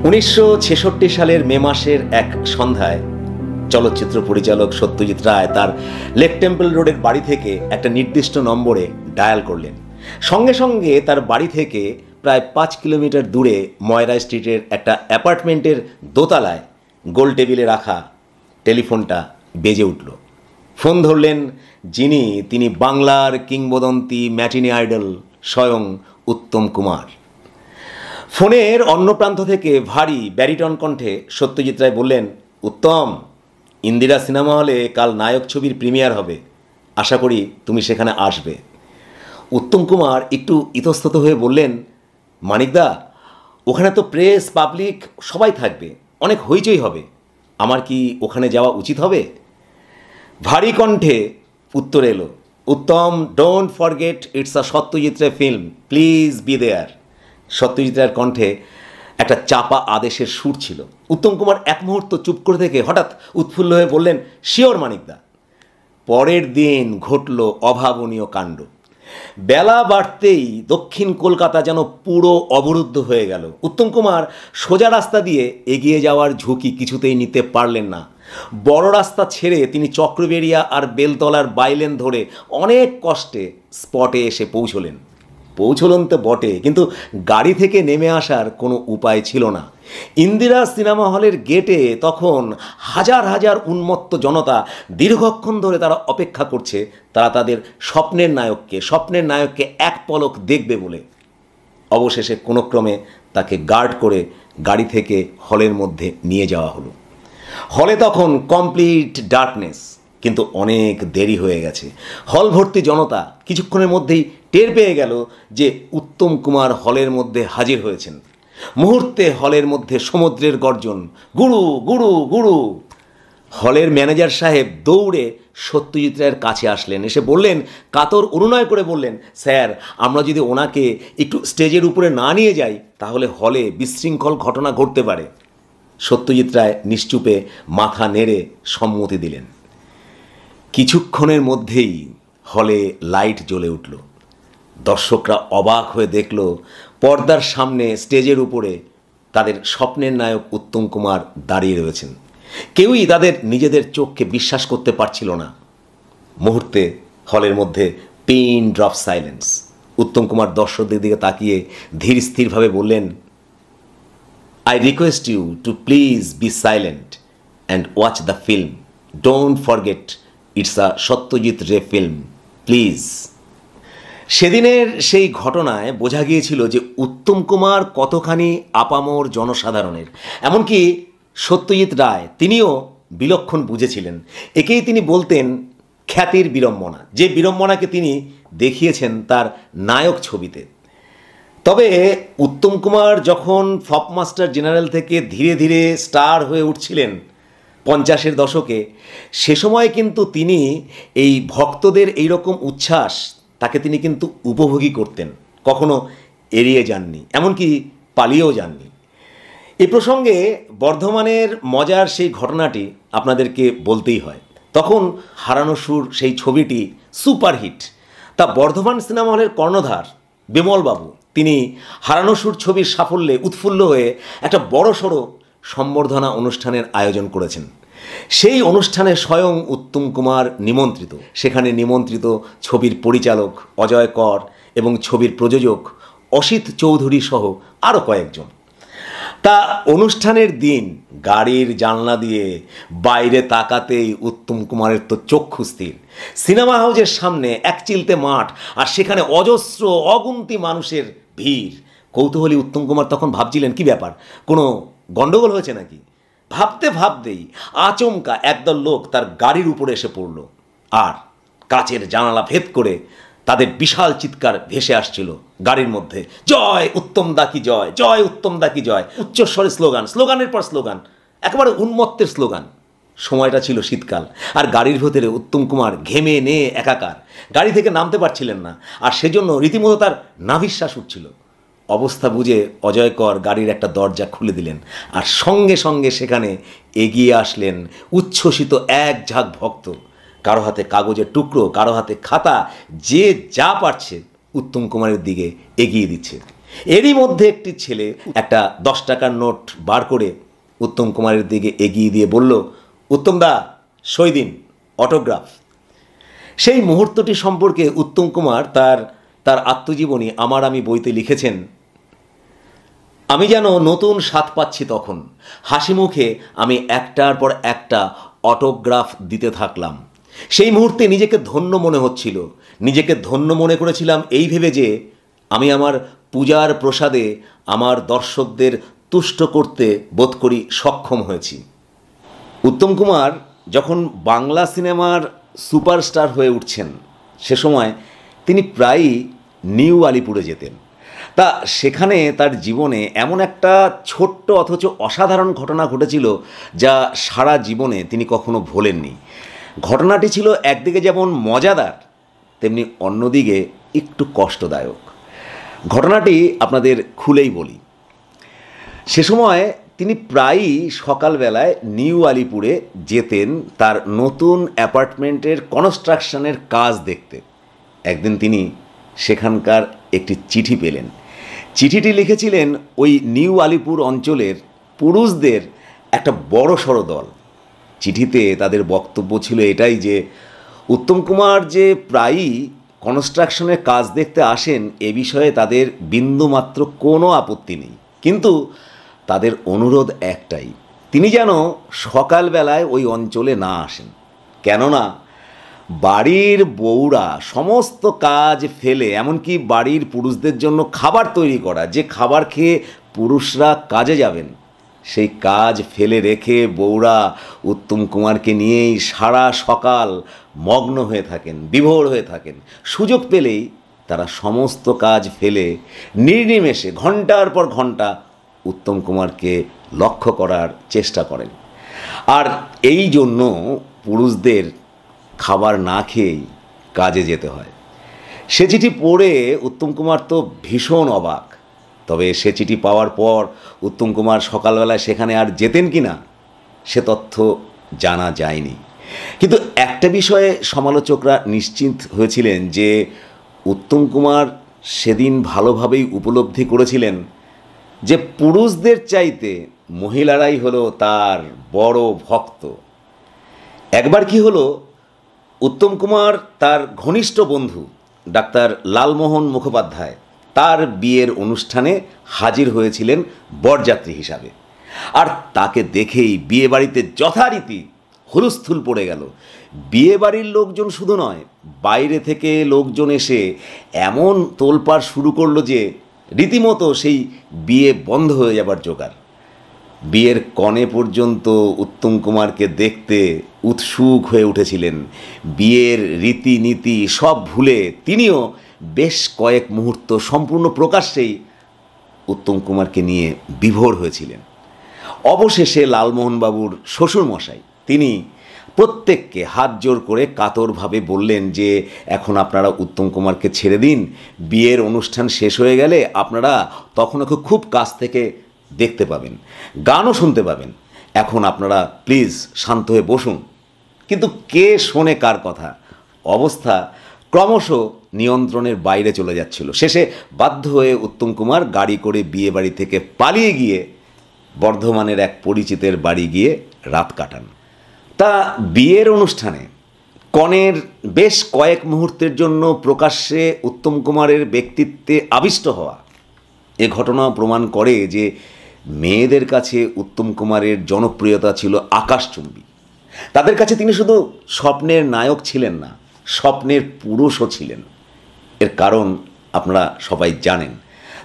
1966 সালের মে মাসের এক সন্ধ্যায় চলচ্চিত্র পরিচালক সত্যজিৎ রায় তার লেক টেম্পল রোডের বাড়ি থেকে একটা নির্দিষ্ট নম্বরে ডায়াল করলেন। সঙ্গে সঙ্গে তার বাড়ি থেকে প্রায় 5 কিলোমিটার দূরে ময়রা স্ট্রিটের একটা অ্যাপার্টমেন্টের দোতলায় গোল টেবিলে রাখা টেলিফোনটা বেজে উঠল। ফোন ধরলেন তিনি বাংলার কিংবদন্তি ম্যাটিনি আইডল স্বয়ং উত্তম কুমার। ফোনের অন্য প্রান্ত থেকে ভারী ব্যারিটন কণ্ঠে সত্যজিৎ রায় বললেন, উত্তম, ইন্দিরা সিনেমা হলে কাল নায়ক ছবির প্রিমিয়ার হবে, আশা করি তুমি সেখানে আসবে। উত্তম কুমার একটু ইতস্তত হয়ে বললেন, মানিকদা, ওখানে তো প্রেস পাবলিক সবাই থাকবে, অনেক হইচই হবে, আমার কি ওখানে যাওয়া উচিত হবে? ভারী কণ্ঠে উত্তর এলো, Uttam, don't forget it's a Satyajit Ray film, please be there. Satyajit রায়ের কণ্ঠে একটা চাপা আদেশের সুর ছিল। উত্তম কুমার এক মুহূর্ত চুপ করে থেকে হঠাৎ উৎফুল্ল হয়ে বললেন, শিওর মানিকদা। পরের দিন ঘটল অভাবনীয় কাণ্ড। বেলা বাড়তেই দক্ষিণ কলকাতা যেন পুরো অবরুদ্ধ হয়ে গেল। উত্তম কুমার সোজা রাস্তা দিয়ে এগিয়ে যাওয়ার ঝুঁকি কিছুতেই নিতে পারলেন না। বড় রাস্তা ছেড়ে তিনি চক্রবেড়িয়া আর বেলতলার বাইলেন ধরে অনেক কষ্টে স্পটে এসে পৌঁছলেন তো বটে, কিন্তু গাড়ি থেকে নেমে আসার কোনো উপায় ছিল না। ইন্দিরা সিনেমা হলের গেটে তখন হাজার হাজার উন্মত্ত জনতা দীর্ঘক্ষণ ধরে তারা অপেক্ষা করছে, তারা তাদের স্বপ্নের নায়ককে এক পলক দেখবে বলে। অবশেষে কোনো ক্রমে তাকে গার্ড করে গাড়ি থেকে হলের মধ্যে নিয়ে যাওয়া হলো। হলে তখন কমপ্লিট ডার্কনেস, কিন্তু অনেক দেরি হয়ে গেছে। হল ভর্তি জনতা কিছুক্ষণের মধ্যেই টের পেয়ে গেল যে উত্তম কুমার হলের মধ্যে হাজির হয়েছেন। মুহূর্তে হলের মধ্যে সমুদ্রের গর্জন, গুরু গুরু গুরু। হলের ম্যানেজার সাহেব দৌড়ে সত্যজিৎ রায়ের কাছে আসলেন, এসে বললেন, কাতর অনুনয় করে বললেন, স্যার, আমরা যদি ওনাকে একটু স্টেজের উপরে না নিয়ে যাই তাহলে হলে বিশৃঙ্খল ঘটনা ঘটতে পারে। সত্যজিৎ রায় নিশ্চুপে মাথা নেড়ে সম্মতি দিলেন। কিছুক্ষণের মধ্যেই হলে লাইট জ্বলে উঠল। দর্শকরা অবাক হয়ে দেখল, পর্দার সামনে স্টেজের উপরে তাদের স্বপ্নের নায়ক উত্তম কুমার দাঁড়িয়ে রয়েছেন। কেউই তাদের নিজেদের চোখকে বিশ্বাস করতে পারছিল না। মুহূর্তে হলের মধ্যে pin drop silence. Uttam Kumar দর্শকদের দিকে তাকিয়ে ধীর স্থিরভাবে বললেন, I request you to please be silent and watch the film. Don't forget it's a Satyajit রে ফিল্ম, প্লিজ। সেদিনের সেই ঘটনায় বোঝা গিয়েছিল যে উত্তম কুমার কতখানি আপামর জনসাধারণের। এমনকি সত্যজিৎ রায় তিনিও বিলক্ষণ বুঝেছিলেন। একেই তিনি বলতেন খ্যাতির বিড়ম্বনা, যে বিড়ম্বনাকে তিনি দেখিয়েছেন তার নায়ক ছবিতে। তবে উত্তম কুমার যখন ফ্লপ মাস্টার জেনারেল থেকে ধীরে ধীরে স্টার হয়ে উঠছিলেন 50-এর দশকে, সে সময় কিন্তু তিনি এই ভক্তদের এইরকম উচ্ছ্বাস তাকে তিনি কিন্তু উপভোগী করতেন, কখনো এড়িয়ে যাননি, এমনকি পালিয়েও যাননি। এই প্রসঙ্গে বর্ধমানের মজার সেই ঘটনাটি আপনাদেরকে বলতেই হয়। তখন হারানো সুর সেই ছবিটি সুপারহিট। তা বর্ধমান সিনেমা হলের কর্ণধার বিমলবাবু তিনি হারানো সুর ছবির সাফল্যে উৎফুল্ল হয়ে একটা বড়সড় সম্বর্ধনা অনুষ্ঠানের আয়োজন করেছেন। সেই অনুষ্ঠানে স্বয়ং উত্তম কুমার নিমন্ত্রিত। সেখানে নিমন্ত্রিত ছবির পরিচালক অজয় কর এবং ছবির প্রযোজক অসিত চৌধুরী সহ আরও কয়েকজন। তা অনুষ্ঠানের দিন গাড়ির জানলা দিয়ে বাইরে তাকাতেই উত্তম কুমারের তো চক্ষু স্থির। সিনেমা হাউসের সামনে এক চিলতে মাঠ, আর সেখানে অজস্র অগুন্তি মানুষের ভিড়। কৌতূহলী উত্তম কুমার তখন ভাবছিলেন, কি ব্যাপার, কোনো গণ্ডগোল হয়েছে নাকি? ভাবতেই আচমকা একদল লোক তার গাড়ির উপরে এসে পড়ল, আর কাচের জানালা ভেদ করে তাদের বিশাল চিৎকার ভেসে আসছিল গাড়ির মধ্যে, জয় উত্তম দা কি জয়, জয় উত্তম দা কি জয়। উচ্চস্বরে স্লোগানের পর স্লোগান, একেবারে উন্মত্তের স্লোগান। সময়টা ছিল শীতকাল, আর গাড়ির ভেতরে উত্তম কুমার ঘেমে নিয়ে একাকার, গাড়ি থেকে নামতে পারছিলেন না, আর সেজন্য রীতিমতো তার নাভিশ্বাস উঠছিল। অবস্থা বুঝে অজয় কর গাড়ির একটা দরজা খুলে দিলেন, আর সঙ্গে সঙ্গে সেখানে এগিয়ে আসলেন উচ্ছ্বসিত এক ঝাঁক ভক্ত। কারো হাতে কাগজের টুকরো, কারো হাতে খাতা, যে যা পারছে উত্তম কুমারের দিকে এগিয়ে দিচ্ছে। এরই মধ্যে একটি ছেলে একটা 10 টাকার নোট বার করে উত্তম কুমারের দিকে এগিয়ে দিয়ে বলল, উত্তম দা, সই দিন, অটোগ্রাফ। সেই মুহূর্তটি সম্পর্কে উত্তম কুমার তার আত্মজীবনী আমার আমি বইতে লিখেছেন, আমি যেন নতুন স্বাদ পাচ্ছি তখন, হাসি মুখে আমি একটার পর একটা অটোগ্রাফ দিতে থাকলাম। সেই মুহূর্তে নিজেকে ধন্য মনে হচ্ছিল, নিজেকে ধন্য মনে করেছিলাম এই ভেবে যে আমি আমার পূজার প্রসাদে আমার দর্শকদের তুষ্ট করতে বোধ করি সক্ষম হয়েছি। উত্তম কুমার যখন বাংলা সিনেমার সুপারস্টার হয়ে উঠছেন সে সময় তিনি প্রায়ই নিউ আলিপুরে যেতেন। তা সেখানে তার জীবনে এমন একটা ছোট্ট অথচ অসাধারণ ঘটনা ঘটেছিল যা সারা জীবনে তিনি কখনো ভোলেননি। ঘটনাটি ছিল একদিকে যেমন মজাদার, তেমনি অন্যদিকে একটু কষ্টদায়ক। ঘটনাটি আপনাদের খুলেই বলি। সে সময় তিনি প্রায়ই সকালবেলায় নিউ আলিপুরে যেতেন তার নতুন অ্যাপার্টমেন্টের কনস্ট্রাকশনের কাজ দেখতে। একদিন তিনি সেখানকার একটি চিঠি পেলেন। চিঠিটি লিখেছিলেন ওই নিউ আলিপুর অঞ্চলের পুরুষদের একটা বড়সড় দল। চিঠিতে তাদের বক্তব্য ছিল এটাই যে উত্তম কুমার যে প্রায়ই কনস্ট্রাকশনের কাজ দেখতে আসেন এ বিষয়ে তাদের বিন্দুমাত্র কোনো আপত্তি নেই, কিন্তু তাদের অনুরোধ একটাই, তিনি যেন সকালবেলায় ওই অঞ্চলে না আসেন। কেননা বাড়ির বউরা সমস্ত কাজ ফেলে, এমনকি বাড়ির পুরুষদের জন্য খাবার তৈরি করা, যে খাবার খেয়ে পুরুষরা কাজে যাবেন, সেই কাজ ফেলে রেখে বউরা উত্তম কুমারকে নিয়েই সারা সকাল মগ্ন হয়ে থাকেন, বিভোর হয়ে থাকেন। সুযোগ পেলেই তারা সমস্ত কাজ ফেলে নির্নিমেষে ঘন্টার পর ঘন্টা উত্তম কুমারকে লক্ষ্য করার চেষ্টা করেন। আর এই জন্য পুরুষদের খাবার না খেয়েই কাজে যেতে হয়। সে চিঠি পড়ে উত্তম কুমার তো ভীষণ অবাক। তবে সে চিঠি পাওয়ার পর উত্তম কুমার সকালবেলায় সেখানে আর যেতেন কি না সে তথ্য জানা যায়নি। কিন্তু একটা বিষয়ে সমালোচকরা নিশ্চিত হয়েছিলেন যে উত্তম কুমার সেদিন ভালোভাবেই উপলব্ধি করেছিলেন যে পুরুষদের চাইতে মহিলারাই হলো তার বড় ভক্ত। একবার কি হলো, উত্তম কুমার তার ঘনিষ্ঠ বন্ধু ডাক্তার লালমোহন মুখোপাধ্যায় তার বিয়ের অনুষ্ঠানে হাজির হয়েছিলেন বরযাত্রী হিসাবে। আর তাকে দেখেই বিয়েবাড়িতে যথারীতি হুলস্থুল পড়ে গেল। বিয়েবাড়ির লোকজন শুধু নয়, বাইরে থেকে লোকজন এসে এমন তোলপাড় শুরু করলো যে রীতিমতো সেই বিয়ে বন্ধ হয়ে যাবার জোগাড়। বিয়ের কনে পর্যন্ত উত্তম কুমারকে দেখতে উৎসুক হয়ে উঠেছিলেন। বিয়ের রীতিনীতি সব ভুলে তিনিও বেশ কয়েক মুহূর্ত সম্পূর্ণ প্রকাশ্যেই উত্তম কুমারকে নিয়ে বিভোর হয়েছিলেন। অবশেষে লালমোহনবাবুর শ্বশুরমশাই তিনি প্রত্যেককে হাত জোর করে কাতরভাবে বললেন যে এখন আপনারা উত্তম কুমারকে ছেড়ে দিন, বিয়ের অনুষ্ঠান শেষ হয়ে গেলে আপনারা তখন ওকে খুব কাছ থেকে দেখতে পাবেন, গানও শুনতে পাবেন। এখন আপনারা প্লিজ শান্ত হয়ে বসুন। কিন্তু কে শোনে কার কথা? অবস্থা ক্রমশ নিয়ন্ত্রণের বাইরে চলে যাচ্ছিল। শেষে বাধ্য হয়ে উত্তম কুমার গাড়ি করে বিয়ে বাড়ি থেকে পালিয়ে গিয়ে বর্ধমানের এক পরিচিতের বাড়ি গিয়ে রাত কাটান। তা বিয়ের অনুষ্ঠানে কনের বেশ কয়েক মুহূর্তের জন্য প্রকাশ্যে উত্তম কুমারের ব্যক্তিত্বে আবিষ্ট হওয়া এ ঘটনা প্রমাণ করে যে মেয়েদের কাছে উত্তম কুমারের জনপ্রিয়তা ছিল আকাশচুম্বী। তাদের কাছে তিনি শুধু স্বপ্নের নায়ক ছিলেন না, স্বপ্নের পুরুষও ছিলেন। এর কারণ আপনারা সবাই জানেন,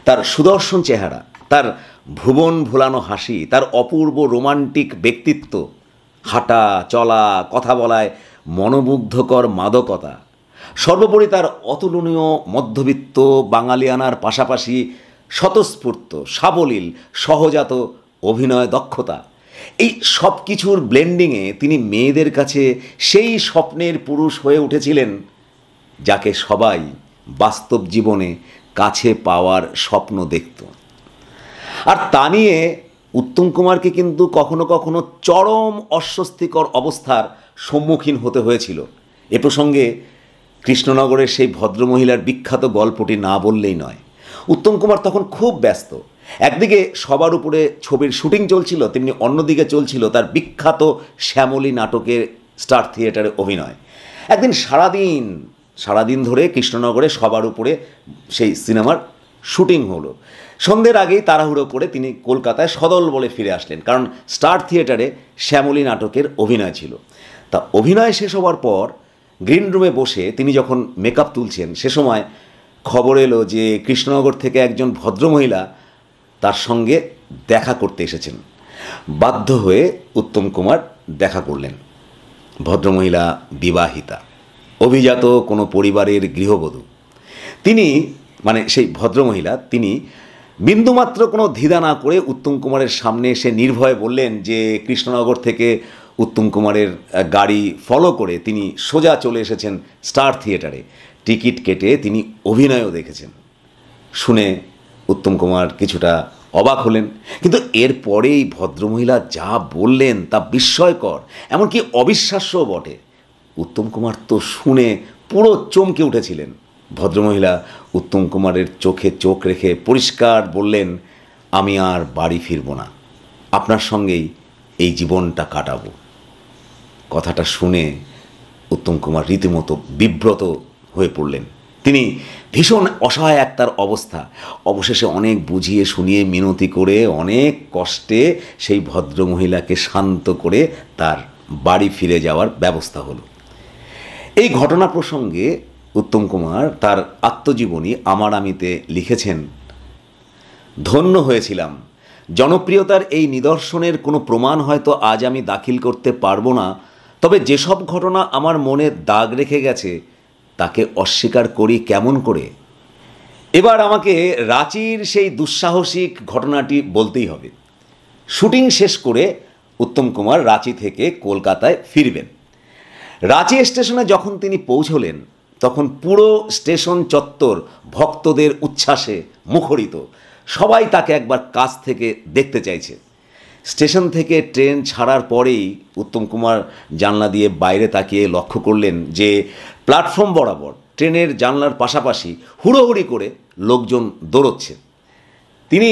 তার সুদর্শন চেহারা, তার ভুবন ভোলানো হাসি, তার অপূর্ব রোমান্টিক ব্যক্তিত্ব, হাঁটা চলা কথা বলায় মনোমুগ্ধকর মাদকতা, সর্বোপরি তার অতুলনীয় মধ্যবিত্ত বাঙালিয়ানার পাশাপাশি স্বতঃস্ফূর্ত সাবলীল সহজাত অভিনয় দক্ষতা, এই সব কিছুর ব্লেন্ডিংয়ে তিনি মেয়েদের কাছে সেই স্বপ্নের পুরুষ হয়ে উঠেছিলেন যাকে সবাই বাস্তব জীবনে কাছে পাওয়ার স্বপ্ন দেখত। আর তা নিয়ে উত্তম কুমারকে কিন্তু কখনো কখনো চরম অস্বস্তিকর অবস্থার সম্মুখীন হতে হয়েছিল। এ প্রসঙ্গে কৃষ্ণনগরের সেই ভদ্রমহিলার বিখ্যাত গল্পটি না বললেই নয়। উত্তম কুমার তখন খুব ব্যস্ত। একদিকে সবার উপরে ছবির শুটিং চলছিল, তেমনি অন্যদিকে চলছিল তার বিখ্যাত শ্যামলী নাটকের স্টার থিয়েটারে অভিনয়। একদিন সারাদিন ধরে কৃষ্ণনগরে সবার উপরে সেই সিনেমার শুটিং হলো। সন্ধ্যের আগেই তাড়াহুড়ো করে তিনি কলকাতায় সদল বলে ফিরে আসলেন, কারণ স্টার থিয়েটারে শ্যামলী নাটকের অভিনয় ছিল। তা অভিনয় শেষ হওয়ার পর গ্রিন রুমে বসে তিনি যখন মেকআপ তুলছেন, সে সময় খবর এলো যে কৃষ্ণনগর থেকে একজন ভদ্রমহিলা তার সঙ্গে দেখা করতে এসেছেন। বাধ্য হয়ে উত্তম কুমার দেখা করলেন। ভদ্রমহিলা বিবাহিতা, অভিজাত কোনো পরিবারের গৃহবধূ। তিনি সেই ভদ্রমহিলা তিনি বিন্দুমাত্র কোনো দ্বিধা না করে উত্তম কুমারের সামনে এসে নির্ভয়ে বললেন যে কৃষ্ণনগর থেকে উত্তম কুমারের গাড়ি ফলো করে তিনি সোজা চলে এসেছেন স্টার থিয়েটারে। টিকিট কেটে তিনি অভিনয়ও দেখেছেন। শুনে উত্তম কুমার কিছুটা অবাক হলেন, কিন্তু এরপরেই ভদ্রমহিলা যা বললেন তা বিস্ময়কর, এমনকি অবিশ্বাস্যও বটে। উত্তম কুমার তো শুনে পুরো চমকে উঠেছিলেন। ভদ্রমহিলা উত্তম কুমারের চোখে চোখ রেখে পরিষ্কার বললেন, আমি আর বাড়ি ফিরব না, আপনার সঙ্গেই এই জীবনটা কাটাবো। কথাটা শুনে উত্তম কুমার রীতিমতো বিব্রত হয়ে পড়লেন। তিনি ভীষণ অসহায় তার অবস্থা। অবশেষে অনেক বুঝিয়ে শুনিয়ে মিনতি করে অনেক কষ্টে সেই ভদ্রমহিলাকে শান্ত করে তার বাড়ি ফিরে যাওয়ার ব্যবস্থা হলো। এই ঘটনা প্রসঙ্গে উত্তম কুমার তার আত্মজীবনী আমার আমিতে লিখেছেন, ধন্য হয়েছিলাম। জনপ্রিয়তার এই নিদর্শনের কোনো প্রমাণ হয়তো আজ আমি দাখিল করতে পারবো না, তবে যেসব ঘটনা আমার মনে দাগ রেখে গেছে তাকে অস্বীকার করি কেমন করে। এবার আমাকে রাঁচির সেই দুঃসাহসিক ঘটনাটি বলতেই হবে। শুটিং শেষ করে উত্তম কুমার রাঁচি থেকে কলকাতায় ফিরবেন। রাঁচি স্টেশনে যখন তিনি পৌঁছলেন তখন পুরো স্টেশন চত্বর ভক্তদের উচ্ছ্বাসে মুখরিত। সবাই তাকে একবার কাছ থেকে দেখতে চাইছে। স্টেশন থেকে ট্রেন ছাড়ার পরেই উত্তম কুমার জানলা দিয়ে বাইরে তাকিয়ে লক্ষ্য করলেন যে প্ল্যাটফর্ম বরাবর ট্রেনের জানলার পাশাপাশি হুড়োহুড়ি করে লোকজন দৌড়চ্ছে। তিনি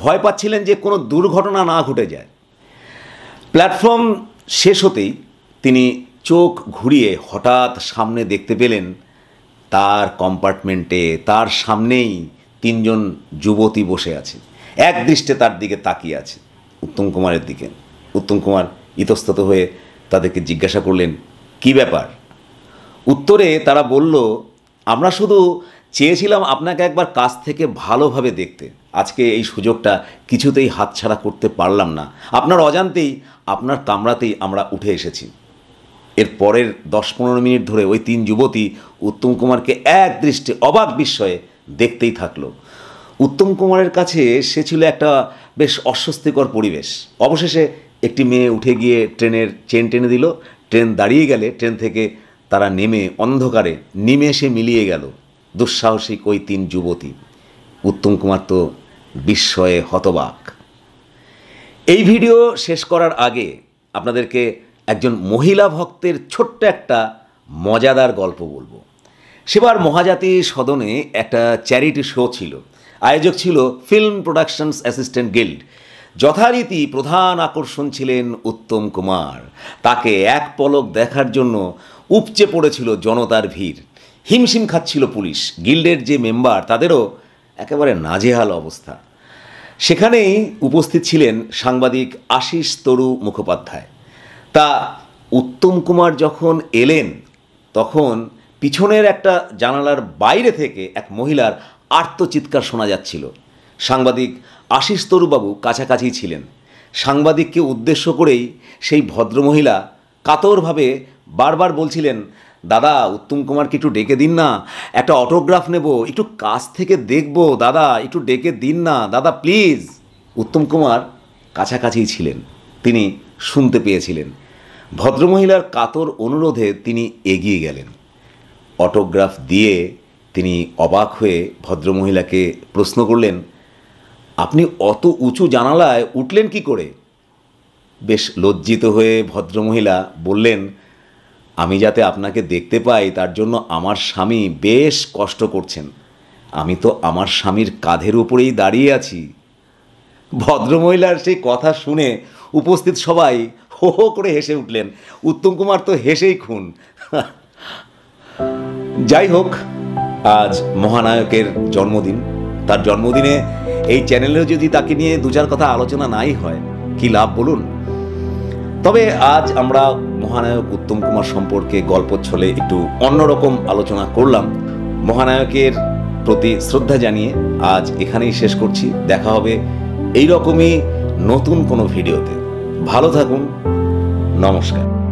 ভয় পাচ্ছিলেন যে কোনো দুর্ঘটনা না ঘটে যায়। প্ল্যাটফর্ম শেষ হতেই তিনি চোখ ঘুরিয়ে হঠাৎ সামনে দেখতে পেলেন তার কম্পার্টমেন্টে তার সামনেই তিনজন যুবতী বসে আছে, এক দৃষ্টে তার দিকে তাকিয়ে আছে, উত্তম কুমারের দিকে। উত্তম কুমার ইতস্তত হয়ে তাদেরকে জিজ্ঞাসা করলেন, কি ব্যাপার? উত্তরে তারা বলল, আমরা শুধু চেয়েছিলাম আপনাকে একবার কাছ থেকে ভালোভাবে দেখতে। আজকে এই সুযোগটা কিছুতেই হাতছাড়া করতে পারলাম না। আপনার অজান্তেই আপনার কামরাতেই আমরা উঠে এসেছি। এর পরের 10-15 মিনিট ধরে ওই তিন যুবতী উত্তম কুমারকে এক দৃষ্টে অবাক বিস্ময়ে দেখতেই থাকলো। উত্তম কুমারের কাছে সে ছিল একটা বেশ অস্বস্তিকর পরিবেশ। অবশেষে একটি মেয়ে উঠে গিয়ে ট্রেনের চেন টেনে দিল। ট্রেন দাঁড়িয়ে গেলে ট্রেন থেকে তারা নেমে অন্ধকারে নিমেষে মিলিয়ে গেল দুঃসাহসিক ওই তিন যুবতী। উত্তম কুমার তো বিস্ময়ে হতবাক। এই ভিডিও শেষ করার আগে আপনাদেরকে একজন মহিলা ভক্তের ছোট্ট একটা মজাদার গল্প বলবো। সেবার মহাজাতি সদনে একটা চ্যারিটি শো ছিল। আয়োজক ছিল ফিল্ম প্রোডাকশনস অ্যাসিস্ট্যান্ট গিল্ড। যথারীতি প্রধান আকর্ষণ ছিলেন উত্তম কুমার। তাকে এক পলক দেখার জন্য উপচে পড়েছিল জনতার ভিড়। হিমশিম খাচ্ছিল পুলিশ। গিল্ডের যে মেম্বার তাদেরও একেবারে নাজেহাল অবস্থা। সেখানেই উপস্থিত ছিলেন সাংবাদিক আশিস তরু মুখোপাধ্যায়। তা উত্তম কুমার যখন এলেন তখন পিছনের একটা জানালার বাইরে থেকে এক মহিলার আর্তচিৎকার শোনা যাচ্ছিল। সাংবাদিক আশিস তরুবাবু কাছাকাছি ছিলেন। সাংবাদিককে উদ্দেশ্য করেই সেই ভদ্রমহিলা কাতরভাবে বারবার বলছিলেন, দাদা উত্তম কুমারকে একটু ডেকে দিন না, একটা অটোগ্রাফ নেব, একটু কাছ থেকে দেখব, দাদা একটু ডেকে দিন না দাদা প্লিজ। উত্তম কুমার কাছাকাছিই ছিলেন, তিনি শুনতে পেয়েছিলেন। ভদ্রমহিলার কাতর অনুরোধে তিনি এগিয়ে গেলেন। অটোগ্রাফ দিয়ে তিনি অবাক হয়ে ভদ্রমহিলাকে প্রশ্ন করলেন, আপনি অত উঁচু জানালায় উঠলেন কি করে? বেশ লজ্জিত হয়ে ভদ্রমহিলা বললেন, আমি যাতে আপনাকে দেখতে পাই তার জন্য আমার স্বামী বেশ কষ্ট করছেন। আমি তো আমার স্বামীর কাঁধের উপরেই দাঁড়িয়ে আছি। ভদ্রমহিলার সেই কথা শুনে উপস্থিত সবাই হো হো করে হেসে উঠলেন। উত্তম কুমার তো হেসেই খুন। যাই হোক, আজ মহানায়কের জন্মদিন। তার জন্মদিনে এই চ্যানেলেও যদি তাকে নিয়ে দু চার কথা আলোচনা নাই হয়, কি লাভ বলুন? তবে আজ আমরা মহানায়ক উত্তম কুমার সম্পর্কে গল্পচ্ছলে একটু অন্যরকম আলোচনা করলাম। মহানায়কের প্রতি শ্রদ্ধা জানিয়ে আজ এখানেই শেষ করছি। দেখা হবে এইরকমই নতুন কোনো ভিডিওতে। ভালো থাকুন, নমস্কার।